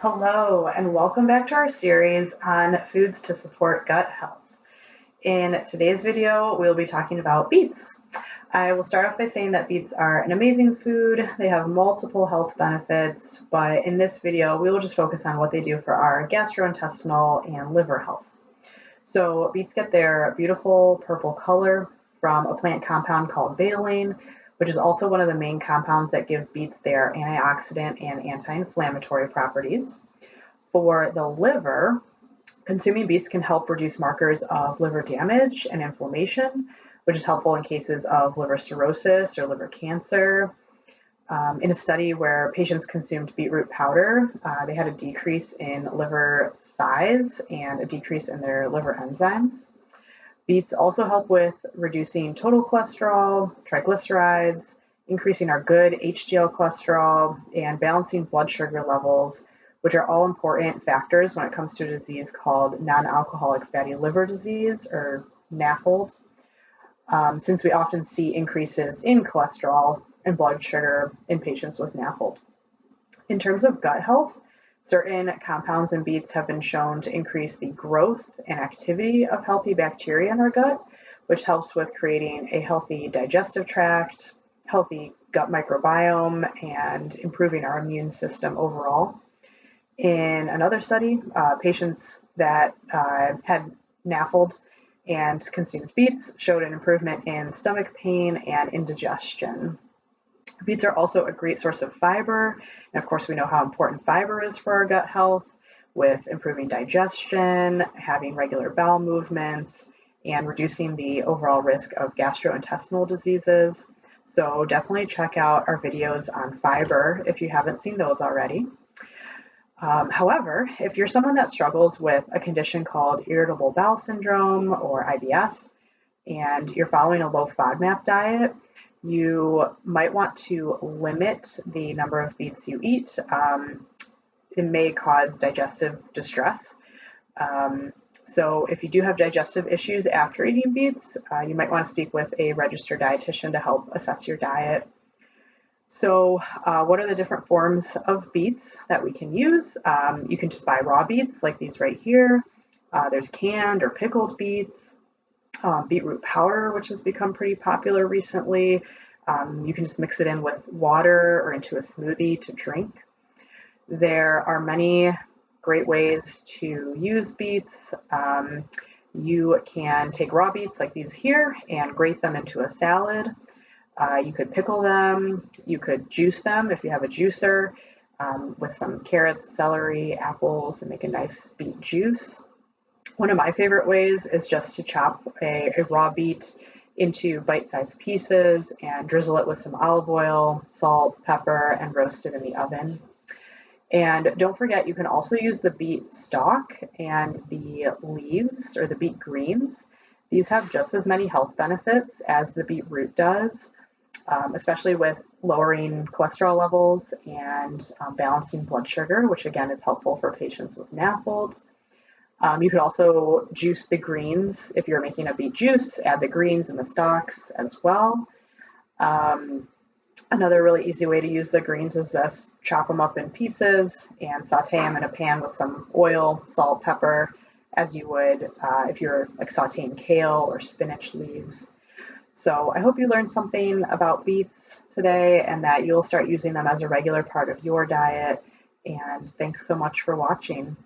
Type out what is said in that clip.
Hello, and welcome back to our series on foods to support gut health. In today's video, we'll be talking about beets. I will start off by saying that beets are an amazing food. They have multiple health benefits, but in this video, we will just focus on what they do for our gastrointestinal and liver health. So beets get their beautiful purple color from a plant compound called betalain, which is also one of the main compounds that give beets their antioxidant and anti-inflammatory properties. For the liver, consuming beets can help reduce markers of liver damage and inflammation, which is helpful in cases of liver cirrhosis or liver cancer. In a study where patients consumed beetroot powder, they had a decrease in liver size and a decrease in their liver enzymes. Beets also help with reducing total cholesterol, triglycerides, increasing our good HDL cholesterol, and balancing blood sugar levels, which are all important factors when it comes to a disease called non-alcoholic fatty liver disease, or NAFLD, since we often see increases in cholesterol and blood sugar in patients with NAFLD. In terms of gut health, certain compounds in beets have been shown to increase the growth and activity of healthy bacteria in our gut, which helps with creating a healthy digestive tract, healthy gut microbiome, and improving our immune system overall. In another study, patients that had NAFLD and consumed beets showed an improvement in stomach pain and indigestion. Beets are also a great source of fiber, and of course we know how important fiber is for our gut health, with improving digestion, having regular bowel movements, and reducing the overall risk of gastrointestinal diseases. So definitely check out our videos on fiber if you haven't seen those already. However, if you're someone that struggles with a condition called irritable bowel syndrome or IBS, and you're following a low FODMAP diet, you might want to limit the number of beets you eat. It may cause digestive distress. So if you do have digestive issues after eating beets, you might want to speak with a registered dietitian to help assess your diet. So what are the different forms of beets that we can use? You can just buy raw beets like these right here. There's canned or pickled beets. Beetroot powder, which has become pretty popular recently. You can just mix it in with water or into a smoothie to drink. There are many great ways to use beets. You can take raw beets like these here and grate them into a salad. You could pickle them. You could juice them if you have a juicer with some carrots, celery, apples, and make a nice beet juice. One of my favorite ways is just to chop a raw beet into bite-sized pieces and drizzle it with some olive oil, salt, pepper, and roast it in the oven. And don't forget, you can also use the beet stalk and the leaves, or the beet greens. These have just as many health benefits as the beet root does, especially with lowering cholesterol levels and balancing blood sugar, which again is helpful for patients with NAFLD. You could also juice the greens. If you're making a beet juice, add the greens and the stalks as well. Another really easy way to use the greens is this: chop them up in pieces and saute them in a pan with some oil, salt, pepper, as you would if you're like sauteing kale or spinach leaves. So I hope you learned something about beets today and that you'll start using them as a regular part of your diet. And thanks so much for watching.